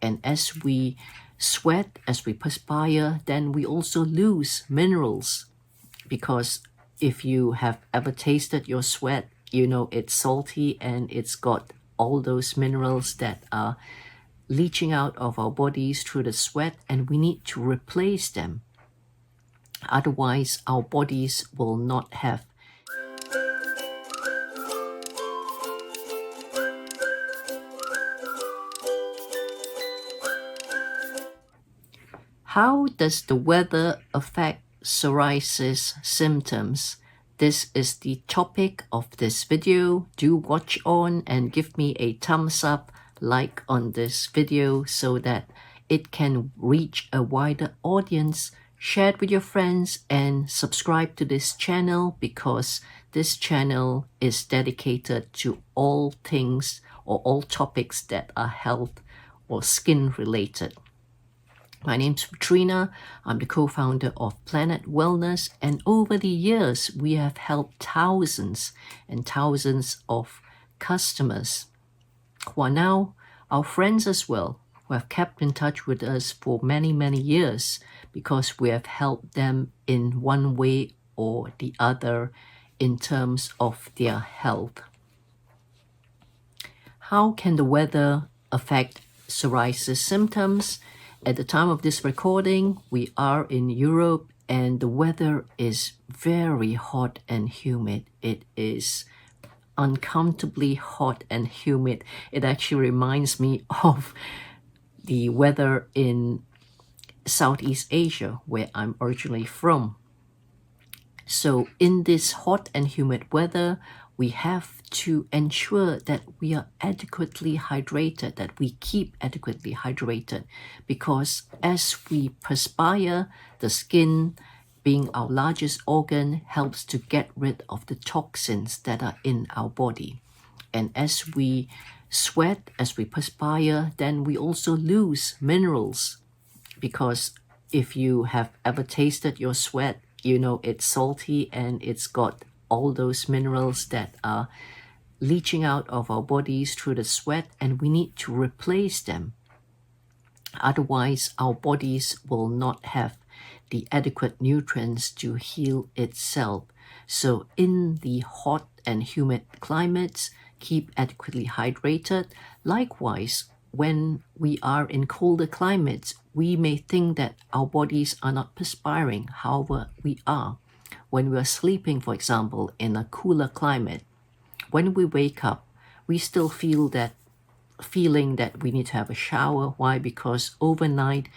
And as we sweat, as we perspire, then we also lose minerals, because if you have ever tasted your sweat, you know it's salty and it's got all those minerals that are leaching out of our bodies through the sweat, and we need to replace them. Otherwise, our bodies will not have. How does the weather affect psoriasis symptoms? This is the topic of this video. Do watch on and give me a thumbs up, like on this video, so that it can reach a wider audience. Share it with your friends and subscribe to this channel, because this channel is dedicated to all things or all topics that are health or skin related. My name's Katrina. I'm the co-founder of Planet Wellness, and over the years we have helped thousands and thousands of customers who are now our friends as well, who have kept in touch with us for many, many years, because we have helped them in one way or the other in terms of their health. How can the weather affect psoriasis symptoms? At the time of this recording, we are in Europe and the weather is very hot and humid. It is uncomfortably hot and humid. It actually reminds me of the weather in Southeast Asia, where I'm originally from. So in this hot and humid weather, we have to ensure that we are adequately hydrated, that we keep adequately hydrated, because as we perspire, the skin, being our largest organ, helps to get rid of the toxins that are in our body. And as we sweat, as we perspire, then we also lose minerals, because if you have ever tasted your sweat, you know it's salty and it's got all those minerals that are leaching out of our bodies through the sweat, and we need to replace them. Otherwise, our bodies will not have the adequate nutrients to heal itself. So in the hot and humid climates, keep adequately hydrated. Likewise, when we are in colder climates, we may think that our bodies are not perspiring. However, we are. When we are sleeping, for example, in a cooler climate, when we wake up, we still feel that feeling that we need to have a shower. Why? Because overnight,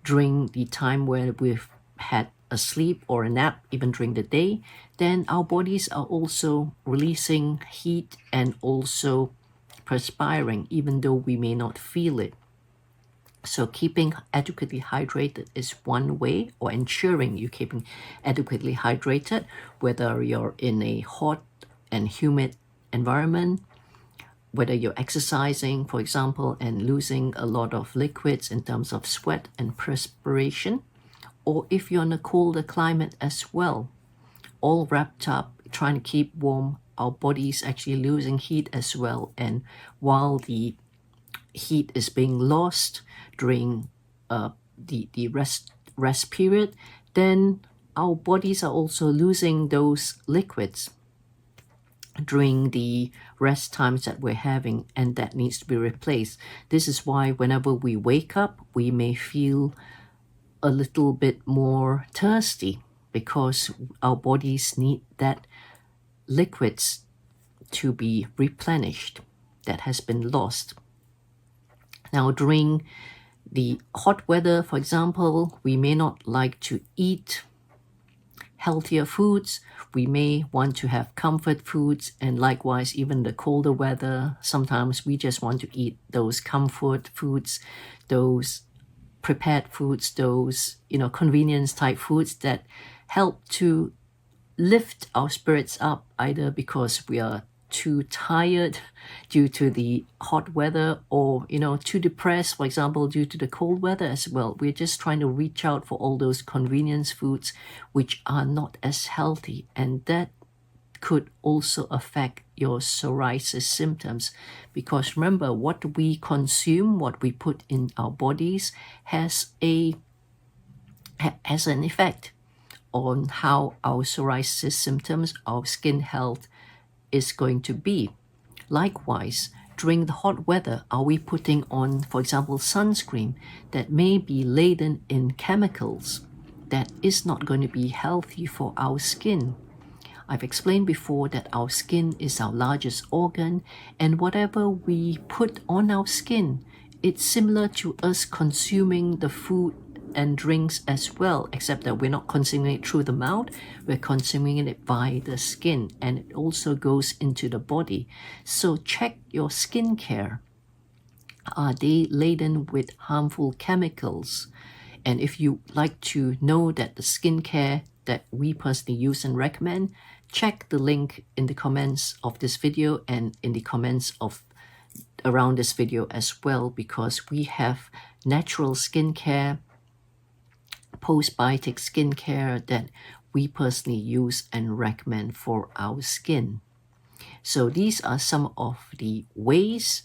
during the time where we've had a sleep or a nap, even during the day, then our bodies are also releasing heat and also perspiring, even though we may not feel it. So keeping adequately hydrated is one way, or ensuring you're keeping adequately hydrated, whether you're in a hot and humid environment, whether you're exercising, for example, and losing a lot of liquids in terms of sweat and perspiration, or if you're in a colder climate as well, all wrapped up, trying to keep warm, our body's actually losing heat as well. And while the heat is being lost during the rest period, then our bodies are also losing those liquids during the rest times that we're having, and that needs to be replaced. This is why whenever we wake up, we may feel a little bit more thirsty, because our bodies need that liquids to be replenished that has been lost. Now, during the hot weather, for example, we may not like to eat healthier foods. We may want to have comfort foods, and likewise, even the colder weather, sometimes we just want to eat those comfort foods, those prepared foods, those, convenience type foods that help to lift our spirits up, either because we are too tired due to the hot weather, or too depressed, for example, due to the cold weather as well. We're just trying to reach out for all those convenience foods which are not as healthy, and that could also affect your psoriasis symptoms, because remember, what we consume, what we put in our bodies has an effect on how our psoriasis symptoms, our skin health is going to be. Likewise, during the hot weather, are we putting on, for example, sunscreen that may be laden in chemicals that is not going to be healthy for our skin? I've explained before that our skin is our largest organ, and whatever we put on our skin, it's similar to us consuming the food and drinks as well, except that we're not consuming it through the mouth, we're consuming it by the skin, and it also goes into the body. So check your skincare. Are they laden with harmful chemicals? And if you like to know that the skincare that we personally use and recommend, check the link in the comments of this video and in the comments of around this video as well, because we have natural skincare, postbiotic skincare that we personally use and recommend for our skin. So these are some of the ways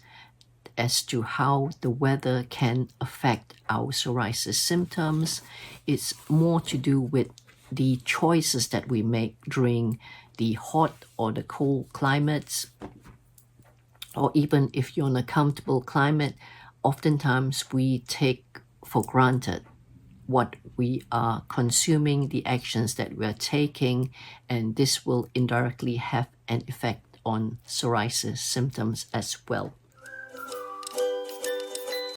as to how the weather can affect our psoriasis symptoms. It's more to do with the choices that we make during the hot or the cold climates, or even if you're in a comfortable climate, oftentimes we take for granted what we are consuming, the actions that we are taking, and this will indirectly have an effect on psoriasis symptoms as well.